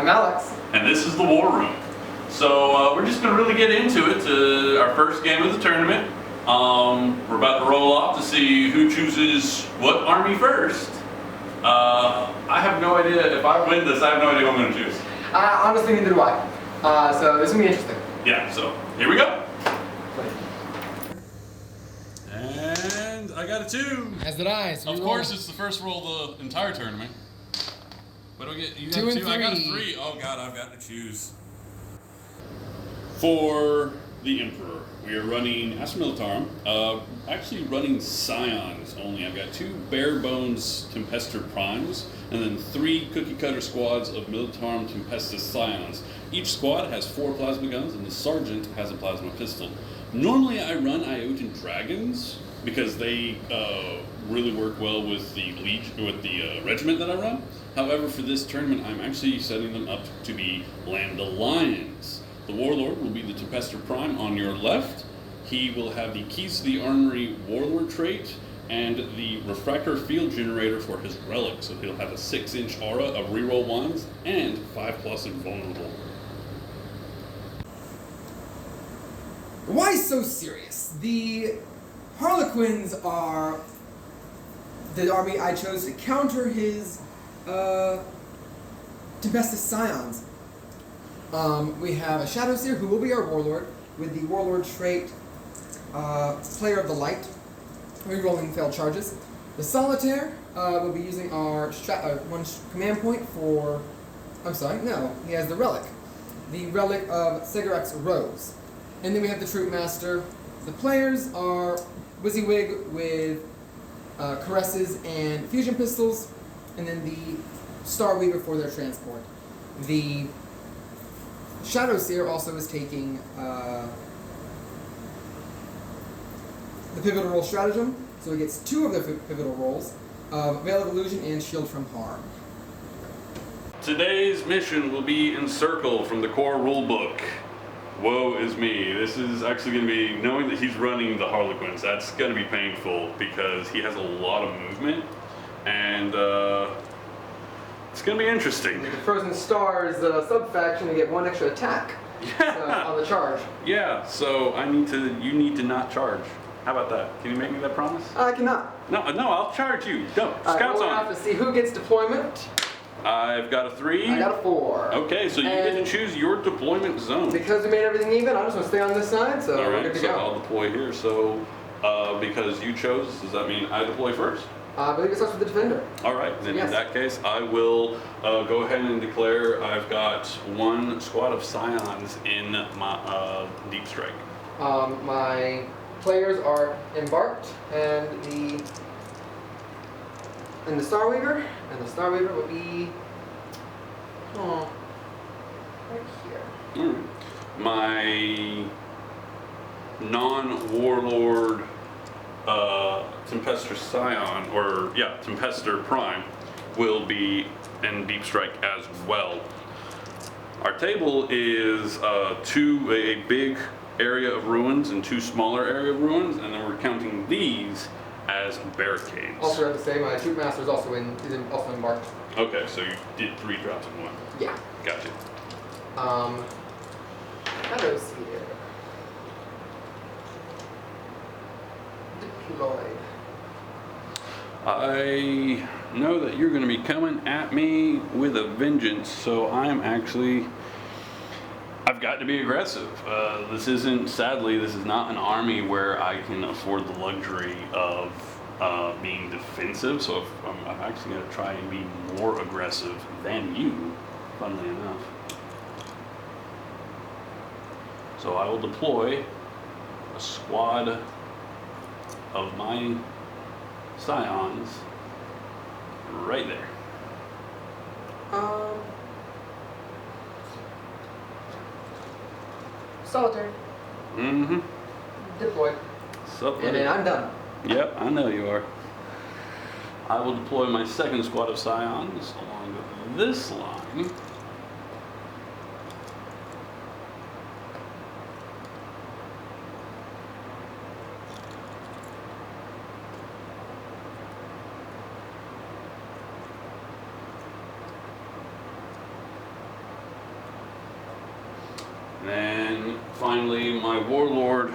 I'm Alex. And this is the War Room. So we're just going to really get into it, to our first game of the tournament. We're about to roll off to see who chooses what army first. I have no idea, if I win this, I have no idea what I'm going to choose. Honestly, neither do I. So this is going to be interesting. Yeah, so here we go. And I got a 2. As did I. So of course, it's the first roll of the entire tournament. What do I get? You got 2 and 2? I got a 3. 3. Oh god, I've got to choose. For the Emperor, we are running Astra Militarum. Actually running Scions only. I've got 2 bare bones Tempestor Primes, and then 3 cookie cutter squads of Militarum Tempestus Scions. Each squad has 4 plasma guns, and the Sergeant has a plasma pistol. Normally I run Iotan Dragons, because they really work well with the regiment that I run. However, for this tournament, I'm actually setting them up to be Lambda Lions. The Warlord will be the Tempestor Prime on your left. He will have the Keys to the Armory Warlord trait and the Refractor Field Generator for his relic. So he'll have a 6-inch aura of reroll 1s and 5+ invulnerable. Why so serious? The Harlequins are the army I chose to counter his Tempestus Scions. We have a Shadow Seer, who will be our Warlord, with the Warlord trait Slayer of the Light, rerolling failed charges. The Solitaire will be using our one command point for... I'm sorry, no, he has the Relic. The Relic of Cigarettes Rose. And then we have the Troop Master. The players are WYSIWYG with Caresses and Fusion Pistols, and then the Star Weaver for their transport. The Shadow Seer also is taking the Pivotal Roll Stratagem, so he gets 2 of the Pivotal Rolls, Veil of Illusion and Shield from Harm. Today's mission will be Encircle from the core rulebook. Woe is me. This is actually going to be, knowing that he's running the Harlequins, that's going to be painful because he has a lot of movement, and it's going to be interesting. The Frozen Stars sub-faction, you get 1 extra attack on the charge. Yeah, so you need to not charge. How about that? Can you make me that promise? I cannot. No, I'll charge you. Go. Scouts we'll on. have to see who gets deployment. I've got a 3. I got a 4. Okay, so you get to choose your deployment zone. Because we made everything even, I'm just going to stay on this side, so we're good to go. I'll deploy here. So, because you chose, does that mean I deploy first? I believe it starts with the Defender. All right, then in that case, I will go ahead and declare I've got 1 squad of Scions in my Deep Strike. My players are Embarked and the Star Weaver, and the Star Weaver will be right here. All right. My non-warlord Tempestor Scion, Tempestor Prime, will be in Deep Strike as well. Our table is a big area of ruins and 2 smaller area of ruins, and then we're counting these as barricades. Also, I have to say, my Troop Master is also embarked. Okay, so you did 3 drops in 1. Yeah. Gotcha. Shadow Seer. Deployed. I know that you're going to be coming at me with a vengeance, so I've got to be aggressive. Sadly, this is not an army where I can afford the luxury of being defensive, so I'm actually going to try and be more aggressive than you, funnily enough. So I will deploy a squad of my Scions right there. Solitaire. Mm-hmm. Deployed. And then I'm done. Yep, I know you are. I will deploy my 2nd squad of Scions along this line. And then finally, my warlord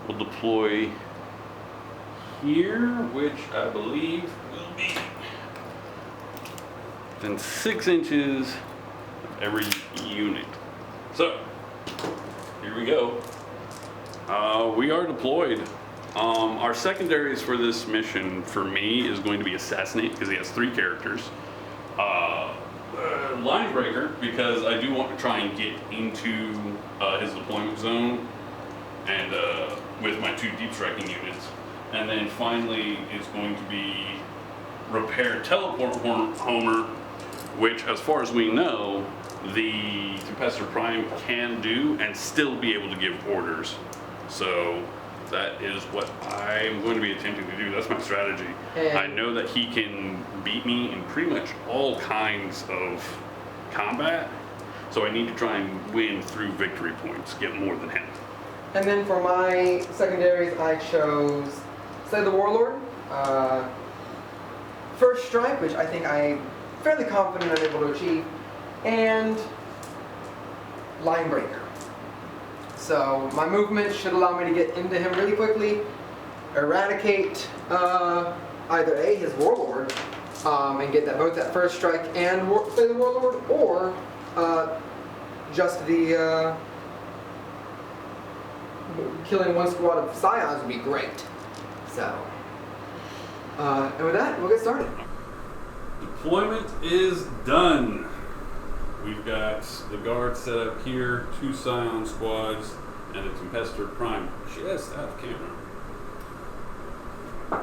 will deploy here, which I believe will be within 6 inches of every unit. So, here we go. We are deployed. Our secondaries for this mission, for me, is going to be Assassinate, because he has 3 characters. Line Breaker, because I do want to try and get into his deployment zone, and with my 2 deep striking units. And then finally, it's going to be Repair Teleport Homer, which, as far as we know, the Tempestor Prime can do and still be able to give orders. So that is what I'm going to be attempting to do. That's my strategy. And I know that he can beat me in pretty much all kinds of combat, so I need to try and win through victory points, get more than him. And then for my secondaries, I chose Slay the Warlord, First Strike, which I think I'm fairly confident I'm able to achieve, and Line Breaker. So my movement should allow me to get into him really quickly, eradicate either A, his Warlord, and get both that First Strike and Slay the Warlord, or just the killing 1 squad of Scions would be great. So, and with that, we'll get started. Deployment is done. We've got the guard set up here, 2 Scion squads, and a Tempestor Prime just out of camera.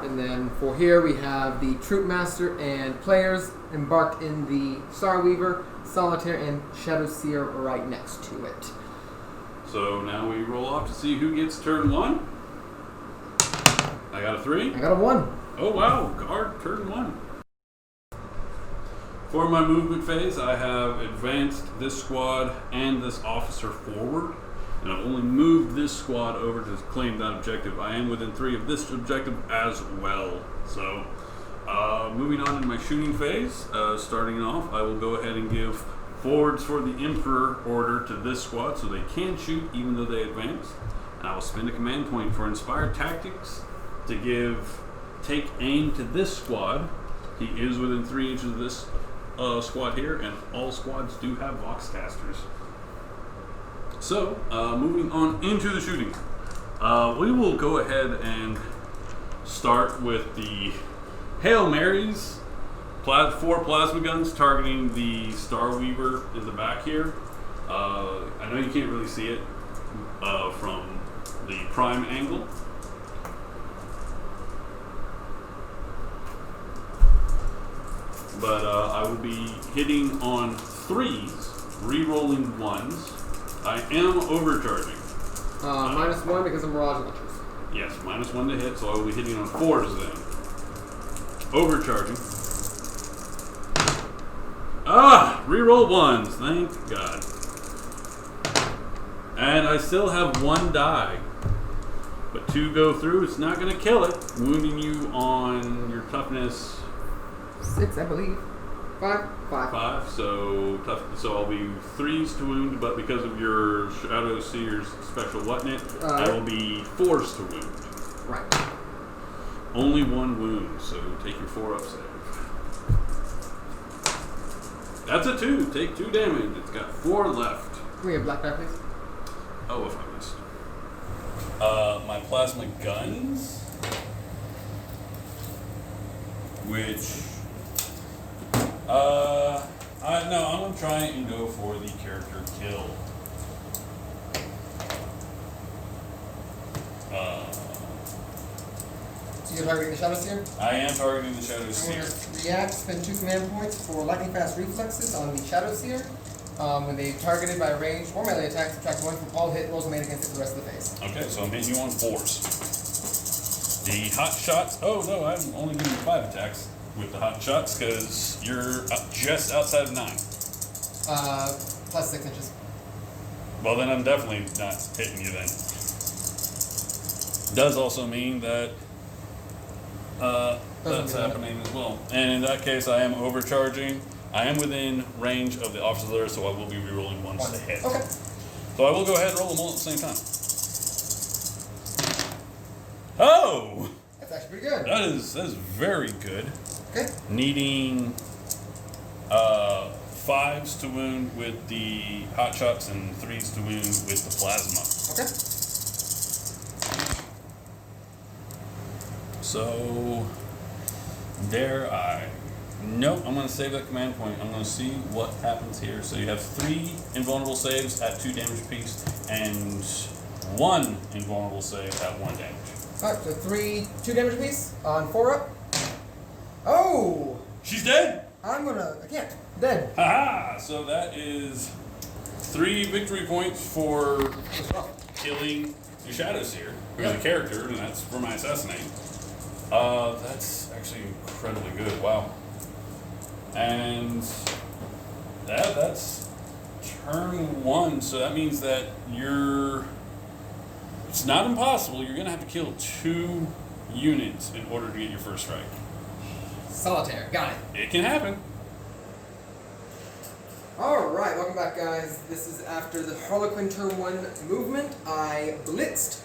And then for here, we have the Troop Master and players embarked in the Starweaver, Solitaire, and Shadow Seer right next to it. So now we roll off to see who gets turn 1. I got a 3. I got a 1. Oh wow, guard turn 1. For my movement phase, I have advanced this squad and this officer forward, and I've only moved this squad over to claim that objective. I am within 3 of this objective as well. So, moving on in my shooting phase, starting off, I will go ahead and give forwards for the Emperor order to this squad so they can shoot even though they advance. And I will spend a command point for Inspired Tactics to take aim to this squad. He is within 3 inches of this squad here, and all squads do have Vox casters. So, moving on into the shooting. We will go ahead and start with the Hail Marys. 4 plasma guns targeting the Starweaver in the back here. I know you can't really see it from the prime angle. But I will be hitting on 3s, re-rolling 1s. I am overcharging. -1 because of Mirage Launchers. Yes, -1 to hit, so I will be hitting on 4s then. Overcharging. Re-roll 1s, thank God. And I still have 1 die. But 2 go through, it's not going to kill it. Wounding you on your toughness 6, I believe. 5. 5, so I'll be 3s to wound, but because of your Shadow Seer's special whatnot, I will be 4s to wound. Right. Only 1 wound, so take your 4 up save. That's a 2. Take 2 damage. It's got 4 left. Can we have black die, please? Oh, if I missed. My plasma guns, which no, I'm gonna try and go for the character kill. So you're targeting the Shadow Seer? I am targeting the Shadow I'm Seer. going to react, spend 2 command points for lightning fast reflexes on the Shadow Seer. When they targeted by range or melee attacks, subtract 1 from all hit rolls made against it for the rest of the phase. Okay, so I'm hitting you on 4s. The hot shots. Oh no, I'm only doing 5 attacks with the hot shots because you're just outside of 9. Plus 6 inches. Well, then I'm definitely not hitting you then. Does also mean that that's happening as well. And in that case, I am overcharging. I am within range of the officer, so I will be rerolling 1s to hit. Okay. So I will go ahead and roll them all at the same time. Oh! That's actually pretty good. That is very good. Okay. Needing 5s to wound with the hot shots and 3s to wound with the plasma. Okay. So dare I? Nope, I'm going to save that command point. I'm going to see what happens here. So you have 3 invulnerable saves at 2 damage apiece, and 1 invulnerable save at 1 damage. Alright, so 2 damage apiece on 4 up. Oh! She's dead! I can't. Dead. Haha! So that is 3 victory points for killing the Shadow Seer, who's a character, and that's for my assassinate. That's actually incredibly good. Wow. And that's turn 1, so that means that it's not impossible. You're going to have to kill 2 units in order to get your first strike. Solitaire. Got it. It can happen. Alright, welcome back, guys. This is after the Harlequin turn 1 movement. I blitzed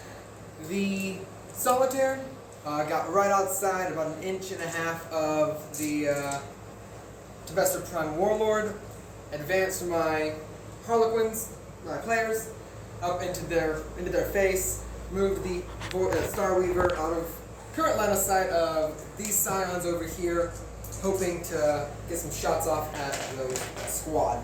the Solitaire. Got right outside, about 1.5 inches of the Tempestor Prime Warlord. Advanced my Harlequins, my players, up into their face. Moved the Starweaver out of current line of sight of these Scions over here, hoping to get some shots off at the squad.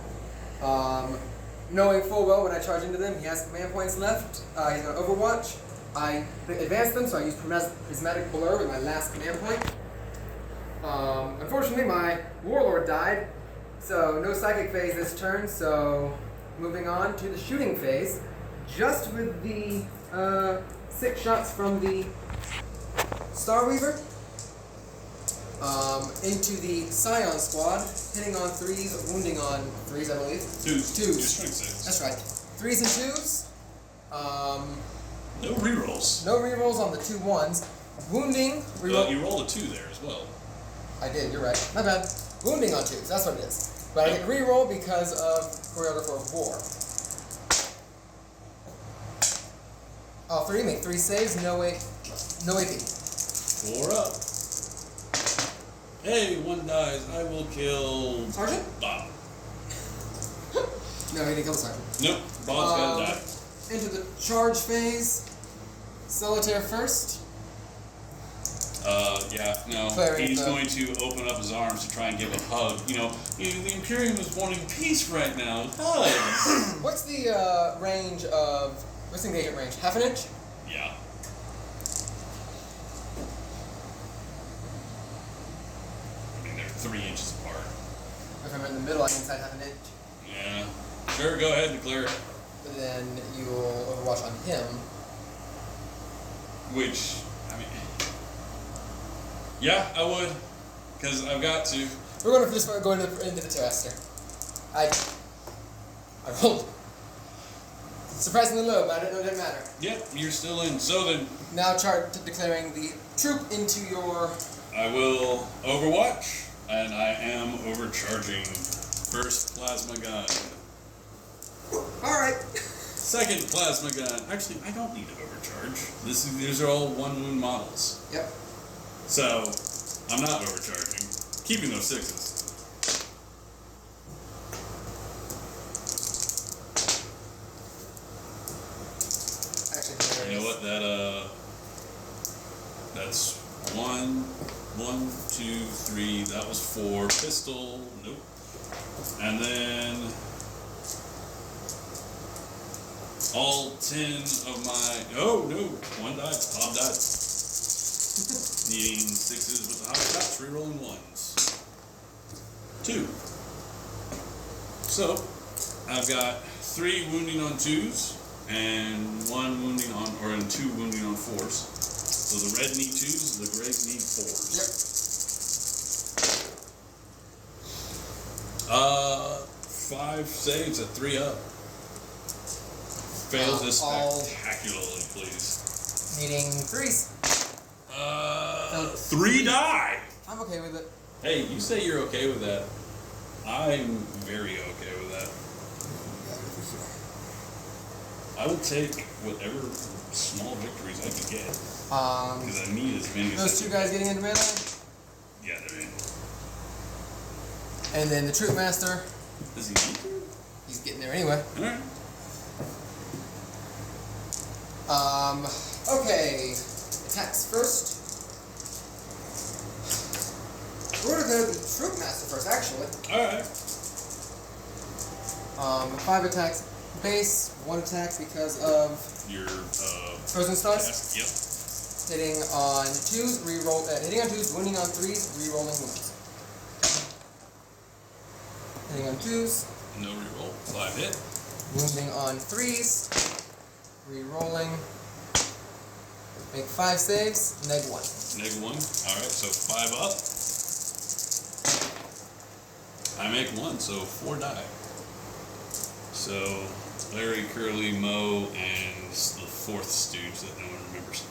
Knowing full well when I charge into them, he has command points left. He's going to Overwatch. I advanced them, so I used Prismatic Blur with my last command point. Unfortunately, my Warlord died, so no Psychic phase this turn, so moving on to the shooting phase, just with the 6 shots from the Starweaver. Into the Scion squad, hitting on 3s, wounding on 3s, I believe. 2s. 2s. Just strength saves. That's right. 3s and 2s. No rerolls. No rerolls on the 2 1s. Wounding. Well, you rolled a 2 there as well. I did, you're right. My bad. Wounding on 2s, that's what it is. But I get reroll because of Choreographer of War. All 3 make 3 saves, no AP. 4 up. Hey, 1 dies. I will kill Sergeant? Bob. No, he didn't kill the Sergeant. Nope. Bob's gotta die. Into the charge phase. Solitaire first. Yeah, no. Clearing He's the- going to open up his arms to try and give a hug. You know, the Imperium is wanting peace right now. Hugs. What's the range of... What's the engagement range? Half an inch? Yeah. I mean, they're 3 inches apart. If I'm in the middle, I can inside half an inch. Yeah. Sure, go ahead and declare it. But then you will Overwatch on him. Which, I mean... Yeah, I would. Because I've got to. We're going to just go into the Terrester. I rolled surprisingly low, but it didn't matter. Yep, you're still in. So then, Now declaring the troop into your... I will Overwatch, and I am overcharging. First plasma gun. Alright. Second plasma gun. Actually, I don't need to overcharge. These are all 1 wound models. Yep. So, I'm not overcharging. Keeping those 6s. Actually, You know what? That's 1, 2, 3. That was 4. Pistol. Nope. And then all 10 of my. Oh no! 1 died. Bob died. Needing 6s with the hot shots. Rerolling 1s. 2. So I've got 3 wounding on 2s and 1 wounding on, and 2 wounding on 4s. So the red need 2s, the gray need 4s. Yep. 5 saves at 3 up. Fails this all- spectacularly, please. Needing 3s. 3 die! I'm okay with it. Hey, you say you're okay with that. I'm very okay with that. I will take whatever small victories I can get. Because I need as many as those two guys getting into melee? Yeah, they're in. And then the Troop Master. Does he need to? He's getting there anyway. Alright. Okay. Attacks first. We're gonna go to the Troop Master first, actually. Alright. 5 attacks base, 1 attack because of Your Frozen Stars. cast. Yep. Hitting on 2s, reroll. Hitting on 2s, wounding on 3s, rerolling wounds. Hitting on 2s. No reroll. 5 hit. Wounding on 3s, rerolling. Make 5 saves, neg 1. Neg 1. Alright, so 5 up. I make 1, so 4 die. So Larry, Curly, Mo, and the 4th stooge that no one remembers.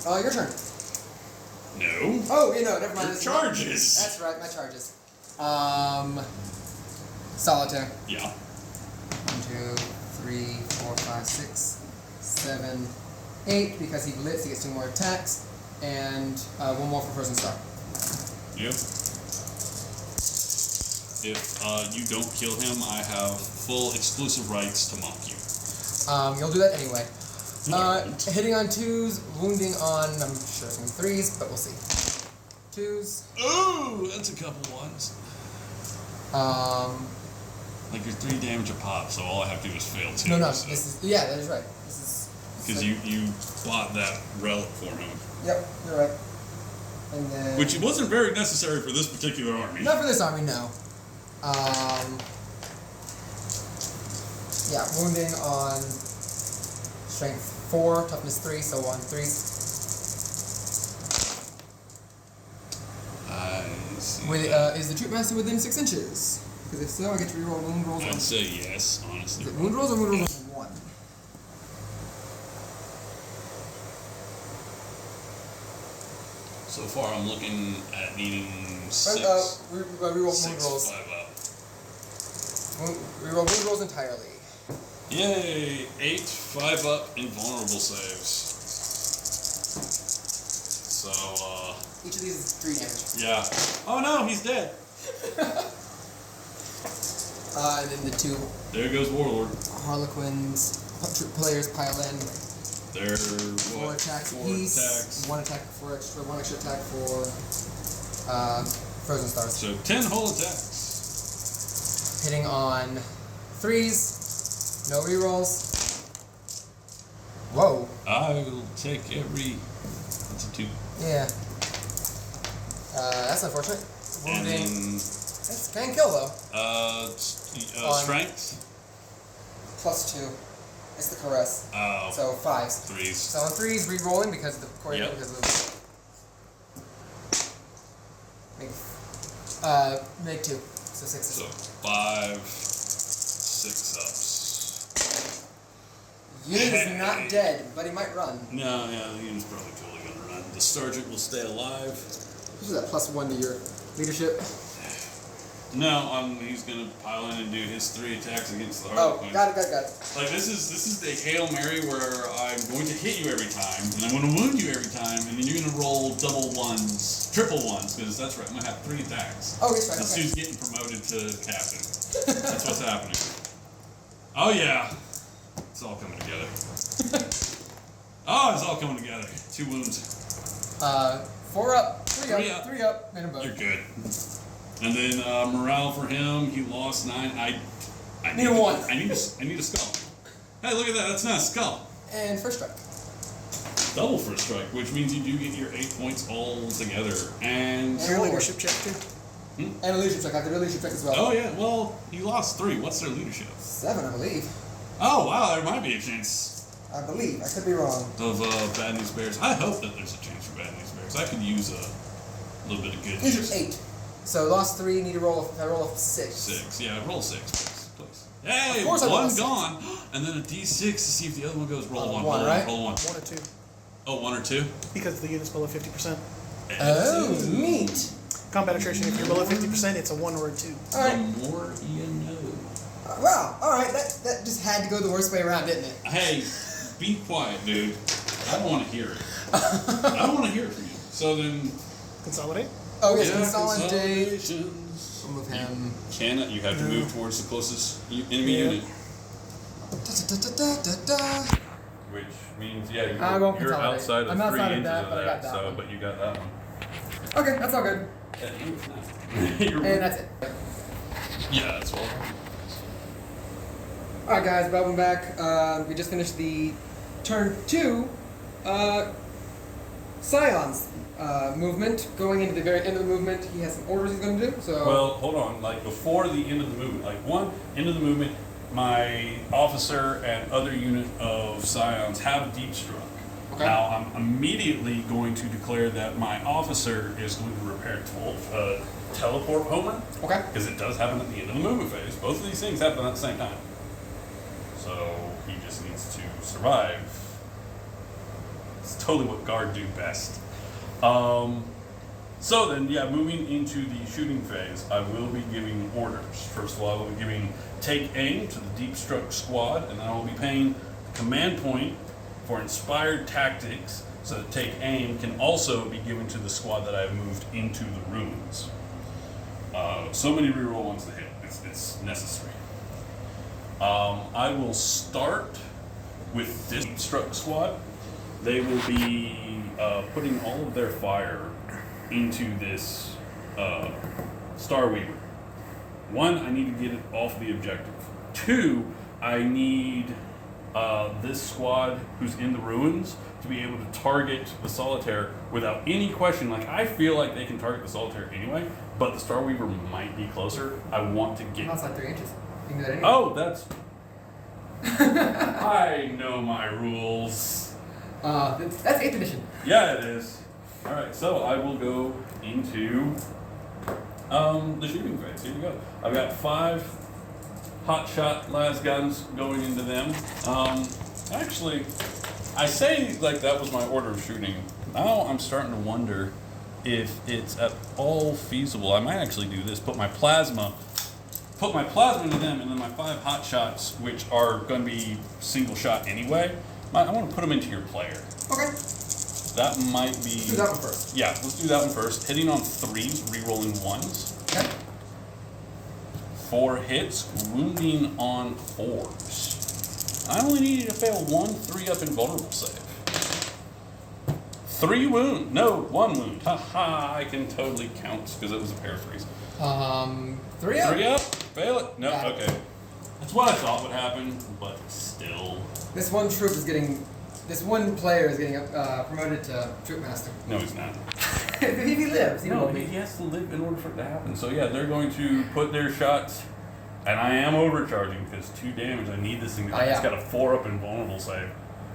Alright. Your turn. No. Oh, no, never mind. Your This is charges. That's right, my charges. Solitaire. Yeah. 1, 2, 3, 4, 5, 6, 7, 8. Because he blitz, he gets 2 more attacks. And 1 more for Frozen Star. Yep. If you don't kill him, I have full exclusive rights to mock you. You'll do that anyway. Hitting on 2s, wounding on, I'm sure it's going to be 3s, but we'll see. 2s. Ooh, that's a couple ones. Like you're 3 damage a pop, so all I have to do is fail 2. No, so. this is, yeah, that is right. This is... Because you bought that relic for him. Yep, you're right. And then... Which wasn't very necessary for this particular army. Not for this army, no. Yeah, wounding on strength 4, toughness 3, so on 3s. I see. Is the Troop Master within 6 inches? Because if so, I get to reroll wound rolls. I'd say yes, honestly. Is it wound rolls or wound rolls on 1? So far, I'm looking at needing 6. Reroll wound 6, rolls. 5 up. Reroll wound rolls entirely. Yay! 8, 5 up, invulnerable saves. So, Each of these is 3 damage. yeah. Oh no, he's dead! And then the 2 There goes Warlord. Harlequins players pile in. They're 4 what? attacks 4 apiece. attacks. 1 attack for extra. 1 extra attack for Frozen Stars. So 10 whole attacks. Hitting on 3s. No rerolls. Whoa. I will take every. That's a 2. Yeah. That's unfortunate. And Wounding. then, That's can kill though. strength. +2. It's the caress. Oh, So 5s. 3s. So on 3s, re-rolling because of the Yep. because of make 2. So 6. So 5, 6 ups. Unit is not dead, but he might run. No, yeah, the unit's probably totally gonna run. The sergeant will stay alive. This is that +1 to your leadership. No, he's gonna pile in and do his 3 attacks against the Oh, Harlequin. got it. Like this is the Hail Mary where I'm going to hit you every time, and I'm going to wound you every time, and then you're going to roll double 1s, triple 1s, because that's right, I'm going to have 3 attacks. Oh, he's right. This Okay. dude's getting promoted to captain. That's what's happening. Oh yeah, it's all coming together. Oh, it's all coming together. 2 wounds. 4 up, 3 3 up, up. 3 up, and a boat. You're good. And then morale for him, he lost 9. I Need a 1. I need a skull. Hey, look at that. That's not a skull. And first strike. Double first strike, which means you do get your 8 points all together. And And Your one leadership check too. And a leadership check. I have to do a leadership check as well. oh yeah, well he lost 3. What's their leadership? 7, I believe. Oh wow, there might be a chance I believe. I could be wrong. of Bad News Bears. I hope that there's a chance for Bad News Bears. I could use a little bit of good Leadership news. 8. So lost 3. Need to roll. If I roll a 6. 6. Yeah, roll 6, please. Hey, Of course I roll a 1 6. gone, and then a D6 to see if the other one goes. Roll 1. one, Roll right? Roll 1. 1 or 2. Oh, 1 or 2. Because the unit's below 50%. Oh, neat. Combat attrition, if you're below 50%, it's a 1 or a 2. All right. The more you know. Wow. All right. That just had to go the worst way around, didn't it? Hey, be quiet, dude. I don't want to hear it. I don't want to hear it from you. So then... Consolidate? Oh, yes, Yeah, consolidate. consolidations. We'll move him. You have to move towards the closest enemy unit. Which means, yeah, I won't you're consolidate. outside of I'm 3 outside of inches that, of but I got that, that so, one. but you got that one. Okay, that's all good. And that's it. Yeah, that's all. Alright guys, welcome back. We just finished the turn 2 Scion's movement. Going into the very end of the movement, he has some orders he's going to do. So Well, hold on. Like before the end of the movement, end of the movement, my officer and other unit of Scions have deep struck. Okay. Now I'm immediately going to declare that my officer is going to repair teleport Homer. okay. Because it does happen at the end of the movement phase. Both of these things happen at the same time. So he just needs to survive. It's totally what guard do best. So then, yeah, moving into the shooting phase, I will be giving orders. First of all, I will be giving take aim to the deep struck squad, and then I will be paying the command point for inspired tactics, so that take aim can also be given to the squad that I have moved into the ruins. So many reroll ones to hit. It's necessary. I will start with this deep struck squad. They will be putting all of their fire into this Starweaver. 1, I need to get it off the objective. 2, I need this squad who's in the ruins to be able to target the Solitaire without any question. Like, I feel like they can target the Solitaire anyway, but the Starweaver might be closer. I want to get... Outside 3 inches. You can do that anyway. Oh, that's... I know my rules. That's 8th edition. Yeah, it is. Alright, so I will go into the shooting phase. Here we go. I've got 5 hotshot las guns going into them. Actually, I say like that was my order of shooting. Now I'm starting to wonder if it's at all feasible. I might actually do this. Put my plasma into them, and then my 5 hotshots, which are going to be single shot anyway. I want to put them into your player. Okay. That might be... Let's do that one first. Yeah, let's do that one first. Hitting on 3s, re-rolling 1s. Okay. 4 hits, wounding on 4s. I only needed to fail 1 3-up invulnerable save. 3 wound. No, 1 wound. Haha, I can totally count because it was a paraphrase. 3 up. 3 up? Fail it? No, Got it. okay. That's what I thought would happen, but still. This one troop is getting... This one player is getting promoted to troop master. No, he's not. If he lives, No, he has to live in order for it to happen. So yeah, they're going to put their shots, and I am overcharging because 2 damage. I need this thing. It's got a 4-up invulnerable save.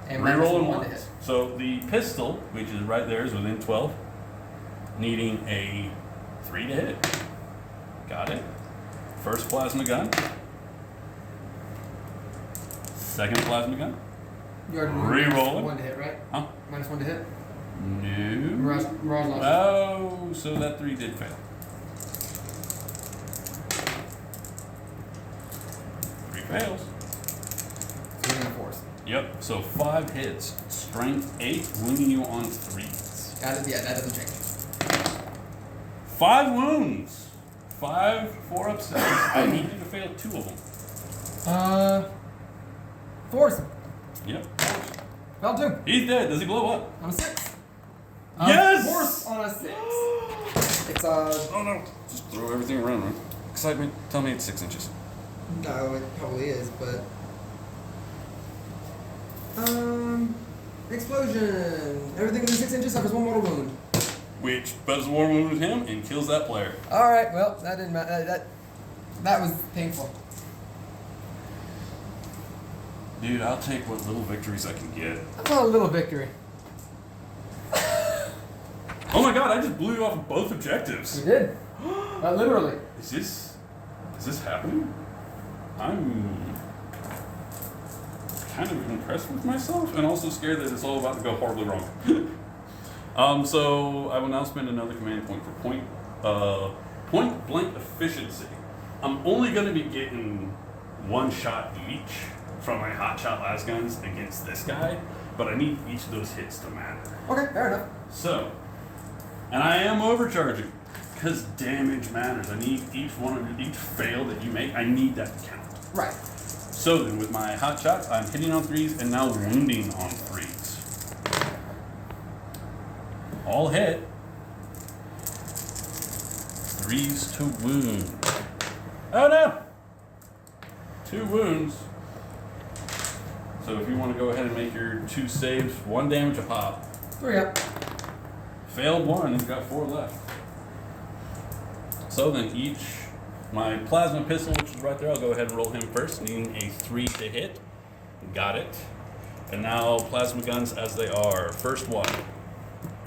And Rerolling -1 to 1s. hit. So the pistol, which is right there, is within 12, needing a 3 to hit. Got it. First plasma gun. Second plasma gun. You already Rerolling. -1 to hit, right? Huh? -1 to hit. No. Mirage launcher. Oh, so that 3 did fail. 3 fails. So you're gonna force. Yep, so 5 hits. Strength 8, wounding you on 3s. That is, yeah, that doesn't change. 5 wounds. 5 4-up saves. I needed to fail 2 of them. Force. Yep. Well, 2. He's dead. Does he blow up? On a 6. Yes! Force on a 6. It's Oh no. Just throw everything around, right? Excitement. Tell me it's 6 inches. No, it probably is, but explosion. Everything within 6 inches suffers 1 mortal wound. Which does a war wound with him and kills that player. All right. Well, that didn't matter. That was painful. Dude, I'll take what little victories I can get. I felt a little victory. Oh my god, I just blew you off of both objectives. You did. Literally. Is this happening? I'm kind of impressed with myself and also scared that it's all about to go horribly wrong. So I will now spend another command point for point blank efficiency. I'm only going to be getting one shot each from my hot shot las guns against this guy, but I need each of those hits to matter. Okay, fair enough. So, and I am overcharging because damage matters. I need each fail that you make, I need that to count. Right. So then with my hot shots, I'm hitting on 3s and now wounding on 3s. All hit. 3s to wound. Oh no! 2 wounds. So if you want to go ahead and make your 2 saves, 1 damage a pop. 3 up. Failed 1, you've got 4 left. So then my plasma pistol, which is right there, I'll go ahead and roll him first, needing a 3 to hit. Got it. And now plasma guns as they are. First one,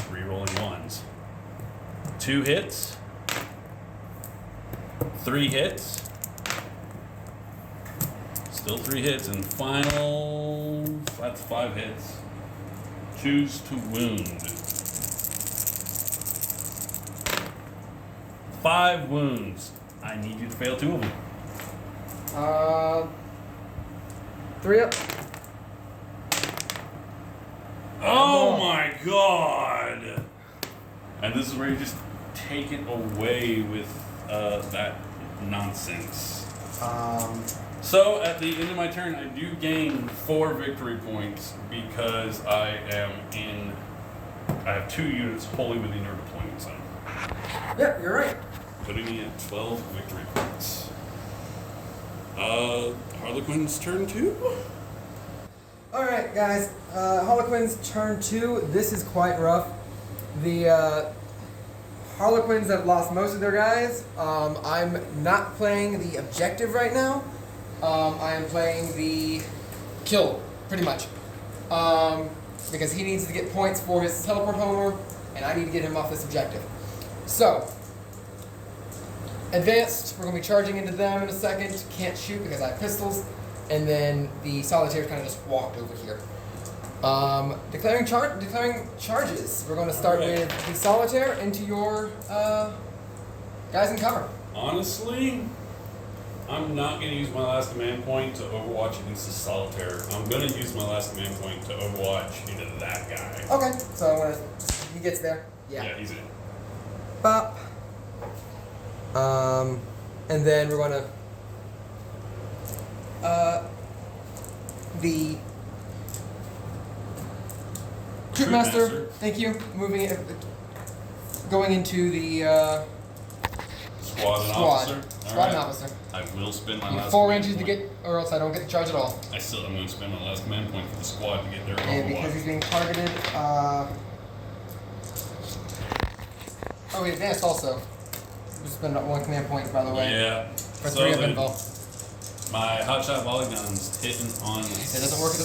re-rolling 1s. 2 hits. 3 hits. Still 3 hits, and final, that's 5 hits. Choose to wound. 5 wounds. I need you to fail 2 of them. 3 up. Oh my god! And this is where you just take it away with that nonsense. So at the end of my turn, I do gain 4 victory points because I have 2 units wholly within your deployment zone. Yep, you're right. Putting me at 12 victory points. Harlequin's turn 2? Alright, guys. Harlequin's turn 2. This is quite rough. The Harlequins have lost most of their guys. I'm not playing the objective right now. I am playing the kill, pretty much. Because he needs to get points for his teleport homer, and I need to get him off this objective. So, advanced, we're going to be charging into them in a second. Can't shoot because I have pistols. And then the solitaire kind of just walked over here. Declaring charges. We're going to start with the solitaire into your guys in cover. Honestly, I'm not going to use my last command point to overwatch against the solitaire. I'm going to use my last command point to overwatch into that guy. Okay, so he gets there. Yeah, he's in. Bop. And then we're going to the Troopmaster, thank you. Moving it, going into the squad and officer. I will spend my last 4 inches to get, or else I don't get the charge at all. I'm going to spend my last command point for the squad to get their And because he's being targeted, oh, he advanced also. Just spend 1 command point, by the way. Yeah. For 3 of info. My hotshot volley guns hitting on It doesn't work,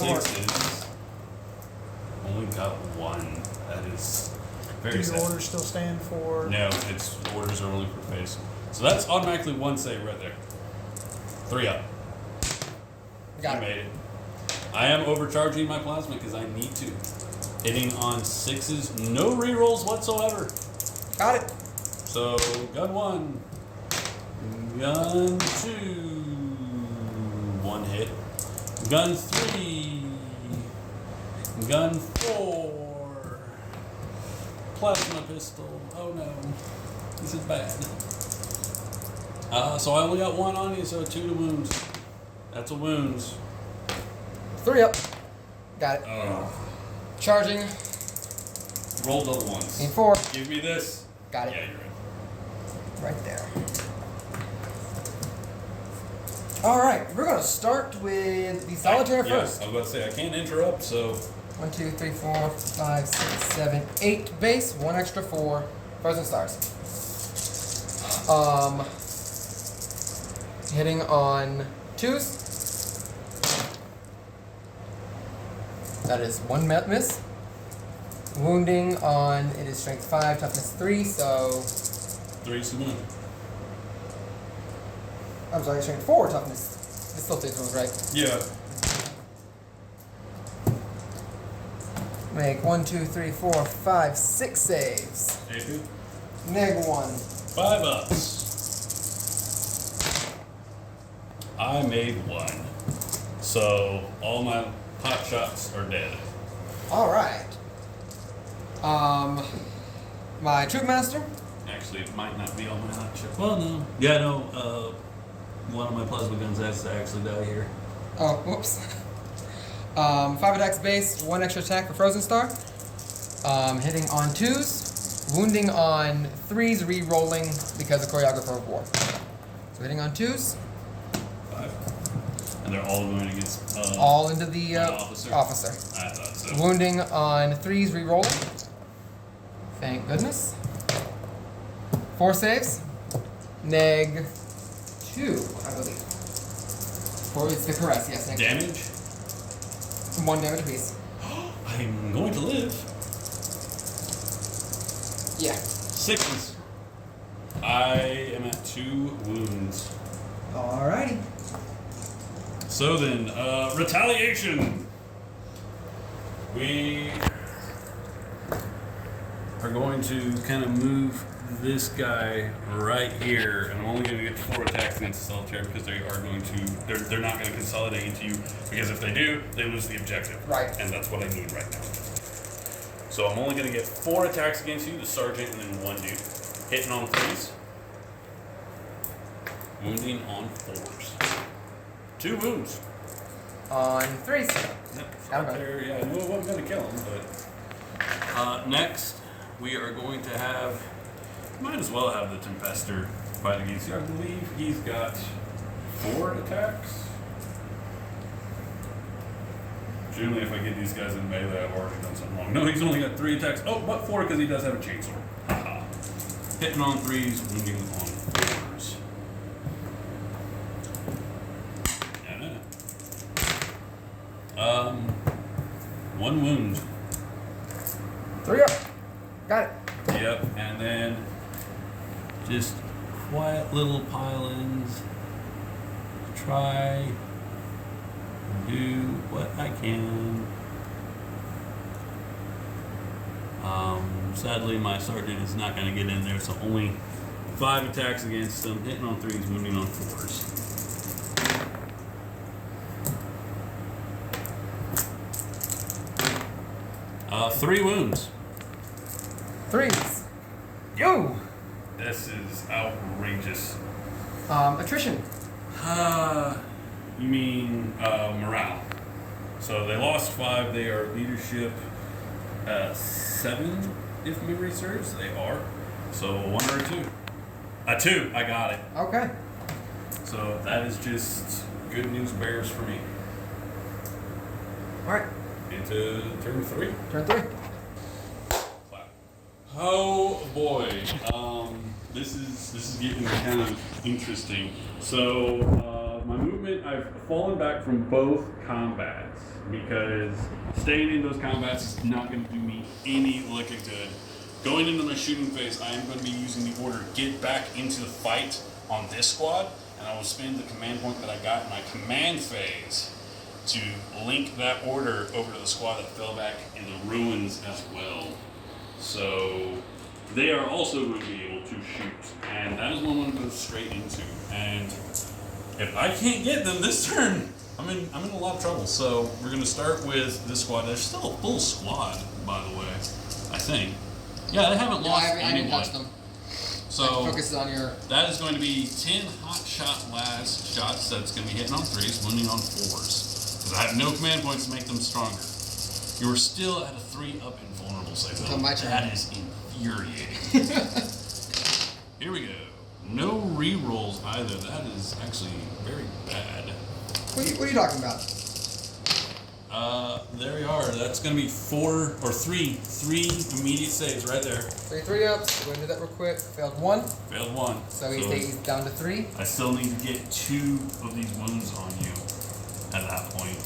only got 1. That is very sad. Do your orders still stand for? No, its orders are only for face. So that's automatically 1 save right there. 3 up. Got it. Made it. I am overcharging my plasma because I need to. Hitting on 6s, no rerolls whatsoever. Got it. So, gun 1. Gun 2. 1 hit. Gun 3. Gun 4. Plasma pistol. Oh no. This is bad. So I only got 1 on you, so 2 to wounds. That's a wounds. 3 up. Got it. Charging. Roll double 1s. Need 4. Give me this. Got it. Yeah, you're right. Right there. Alright, we're going to start with the solitaire first. I was about to say, I can't interrupt, so... 1, 2, 3, 4, 5, 6, 7, 8 base, 1 extra 4. Frozen stars. Hitting on 2s. That is 1 miss. Wounding on, it is strength 5, toughness 3, so... 3's the wound. I'm sorry, strength 4, toughness. This still takes wounds, right? Yeah. Make 1, 2, 3, 4, 5, 6 saves. AP? Neg 1. 5 ups. I made 1. So all my hot shots are dead. All right. My Troop Master. Actually, it might not be all my hot shots. Well, no. Yeah, no. One of my plasma guns has to actually die here. Oh, whoops. 5 attacks base, 1 extra attack for Frozen Star. Hitting on 2s, wounding on 3s, re-rolling because of Choreographer of War. So hitting on 2s. 5. And they're all going against. All into the officer. officer. I thought so. Wounding on 3s, re-rolling. Thank goodness. 4 saves. Neg 2, I believe. Or it's the caress, yes. Neg Damage? 1 damage apiece. I'm going to live. Yeah. 6s. I am at 2 wounds. Alrighty. So then, retaliation. We are going to kind of move this guy right here, and I'm only going to get 4 attacks against the solitaire because they are going to. They're not going to consolidate into you because if they do, they lose the objective. Right. And that's what I need right now. So I'm only going to get 4 attacks against you, the sergeant, and then 1 dude. Hitting on 3s. Wounding on 4s. 2 wounds. On 3s. Yep. Okay. There, yeah, I knew I wasn't going to kill him, but. Next, we are going to have. Might as well have the Tempester fight against you. I believe he's got 4 attacks. Generally, if I get these guys in melee, I've already done something wrong. No, he's only got 3 attacks. Oh, but 4 because he does have a chainsaw. Haha. Hitting on 3s, wounding on 4s. Yeah. 1 wound. 3 up. Got it. Yep, and then just quiet little pile-ins. Try do what I can. Sadly, my sergeant is not going to get in there, so only 5 attacks against them, hitting on 3s, wounding on 4s. Uh, 3 wounds. 3s. Yo! This is outrageous. Attrition. You mean morale. So they lost 5. They are leadership 7, if memory serves. They are. So 1 or a 2. A 2. I got it. Okay. So that is just good news bears for me. Alright. Into turn 3. Turn 3. Oh boy, this is getting kind of interesting. So my movement, I've fallen back from both combats because staying in those combats is not going to do me any lick of good. Going into my shooting phase, I am going to be using the order get back into the fight on this squad, and I will spend the command point that I got in my command phase to link that order over to the squad that fell back in the ruins as well. So they are also going to be able to shoot, and that is what I'm going to go straight into. And if I can't get them this turn, I'm in a lot of trouble. So we're going to start with this squad. There's still a full squad, by the way. I think. Yeah, they haven't lost anyone. I didn't touch them. So focus on your. That is going to be 10 hot shot last shots. That's going to be hitting on 3s, wounding on 4s. Because I have no command points to make them stronger. You are still at a 3 up and vulnerable save. Until my turn. That is infuriating. Here we go. No re-rolls either. That is actually very bad. What are you talking about? There we are. That's going to be 4 or 3 immediate saves right there. 3 ups. We're going to do that real quick. Failed 1. Failed 1. So he stays down to 3. I still need to get 2 of these wounds on you at that point.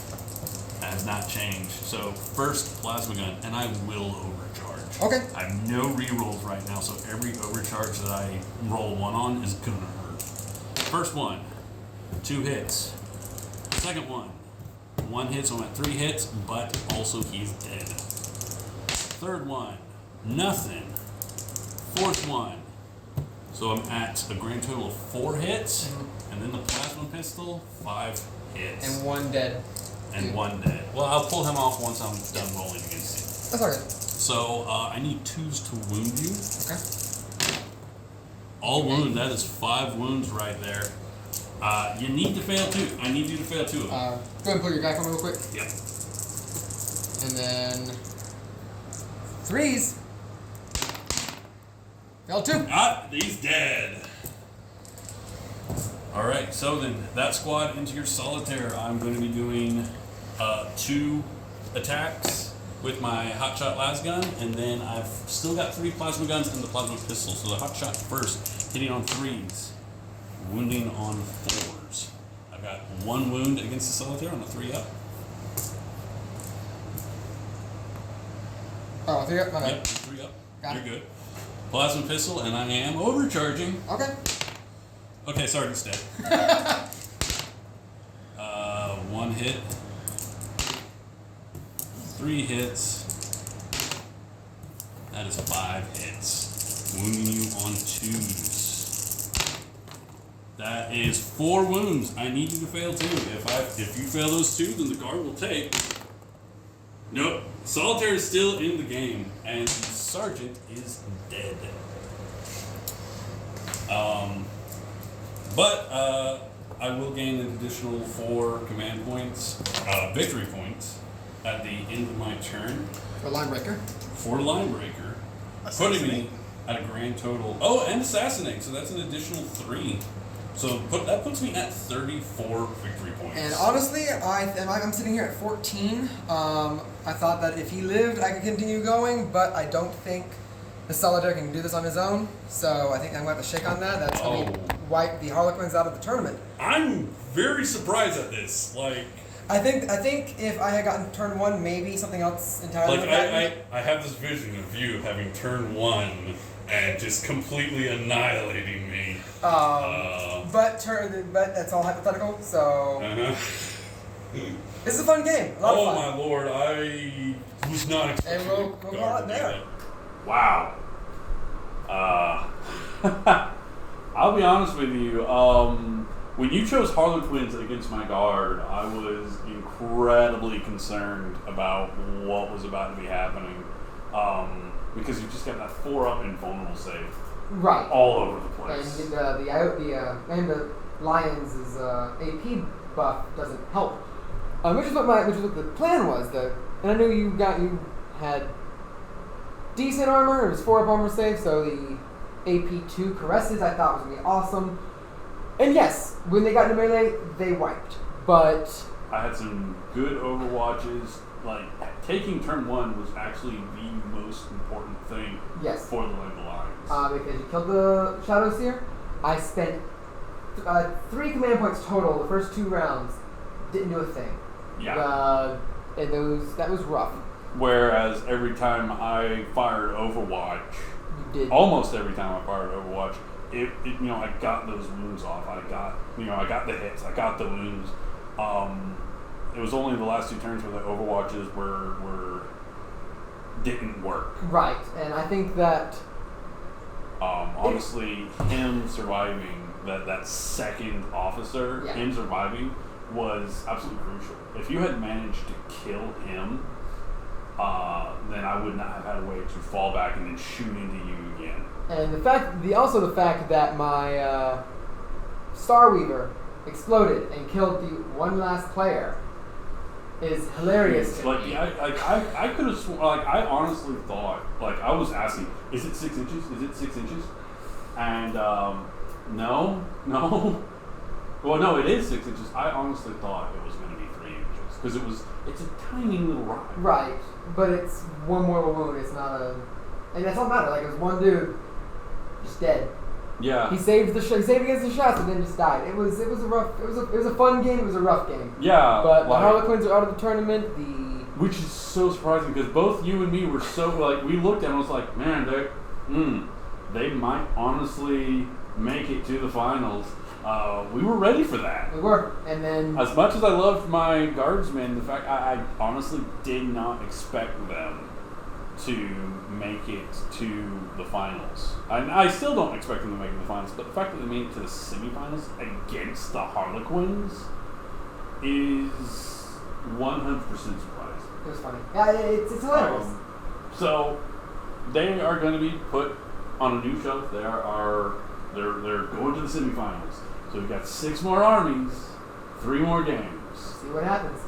That has not changed. So first plasma gun, and I will overcharge. Okay. I have no re-rolls right now, so every overcharge that I roll 1 on is gonna hurt. First one, 2 hits. Second one, 1 hit, so I'm at 3 hits, but also he's dead. Third one, nothing. Fourth one, So I'm at a grand total of 4 hits, and then the plasma pistol, 5 hits. And 1 dead. And 1 dead. Well, I'll pull him off once I'm done rolling against That's alright. you. So I need 2s to wound you. Okay. All wound, that is 5 wounds right there. You need to fail 2. I need you to fail 2 of them. Go ahead and pull your guy for me real quick. Yep. And then 3s. Failed 2. He's dead. Alright, so then that squad into your solitaire. I'm going to be doing 2 attacks with my hotshot las gun, and then I've still got 3 plasma guns and the plasma pistol. So the hotshot first, hitting on 3s, wounding on 4s. I've got 1 wound against the solitaire on a 3-up. Oh, 3-up? My bad. Yep, 3-up. Got You're it. good. Plasma pistol, and I am overcharging. Okay. Okay, Sergeant's dead. 1 hit. 3 hits. That is 5 hits. Wounding you on 2s. That is 4 wounds. I need you to fail 2. If you fail those 2, then the guard will take. Nope. Solitaire is still in the game, and the sergeant is dead. But I will gain an additional 4 command points, victory points, at the end of my turn. For line breaker. For line breaker, putting me at a grand total. Oh, and assassinate, so that's an additional 3. So that puts me at 34 victory points. And honestly, I'm sitting here at 14. I thought that if he lived, I could continue going, but I don't think the Solitaire can do this on his own. So I think I'm going to have to shake on that. That's going to wipe the Harlequins out of the tournament. I'm very surprised at this. I think if I had gotten turn 1, maybe something else entirely would have happened. I have this vision of you having turn 1 and just completely annihilating me. But that's all hypothetical. So this is a fun game. A lot of fun. My lord, I was not expecting. And we'll go out there. Wow. I'll be honest with you. When you chose Harlequins against my guard, I was incredibly concerned about what was about to be happening. Because you just got that 4-up invulnerable save. Right. All over the place. And the Lions' AP buff doesn't help. Which is what the plan was, though. And I knew you had decent armor. It was 4-up armor save, so the AP2 caresses I thought was gonna be awesome. And yes, when they got into melee, they wiped. But I had some good overwatches. Taking turn 1 was actually the most important thing for the Lake Lions. Because you killed the Shadow Seer, I spent 3 command points total the first 2 rounds. Didn't do a thing. Yeah. And that was rough. Whereas every time I fired Overwatch, almost every time I fired Overwatch, I got those wounds off. I got the hits. I got the wounds. It was only the last 2 turns where the Overwatches didn't work. Right, and I think that honestly, him surviving that second officer, him surviving was absolutely crucial. If you had managed to kill him, then I would not have had a way to fall back and then shoot into you again. And the fact that my Starweaver exploded and killed the one last player is hilarious to me. I could have I honestly thought, I was asking, is it 6 inches? Is it 6 inches? And no. Well, no, it is 6 inches. I honestly thought it was going to be 3 inches because it's a tiny little rock. Right, but it's one more wound. It's not and that's all that matter. It was one dude just dead. Yeah. He saved against the shots and then just died. It was a fun game. It was a rough game. Yeah. But the Harlequins are out of the tournament. Which is so surprising because both you and me were so we looked at them and was like, man, they might honestly make it to the finals. We were ready for that. We were, and then as much as I loved my guardsmen, the fact I honestly did not expect them to make it to the finals. I still don't expect them to make it to the finals, but the fact that they made it to the semifinals against the Harlequins is 100% surprising. It was funny. Yeah, it's hilarious. So they are going to be put on a new shelf. They're going to the semifinals. So we've got 6 more armies, 3 more games. See what happens.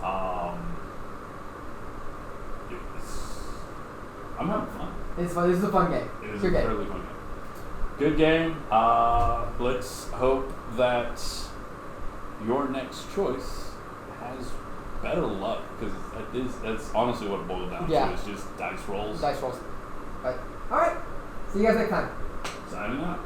I'm having fun. It's fun. This is a fun game. It is Good a game. really fun game. Good game. Let's hope that your next choice has better luck, because that's honestly what it boils down Yeah. to. It's just dice rolls. Dice rolls. But, alright. See you guys next time. Signing out.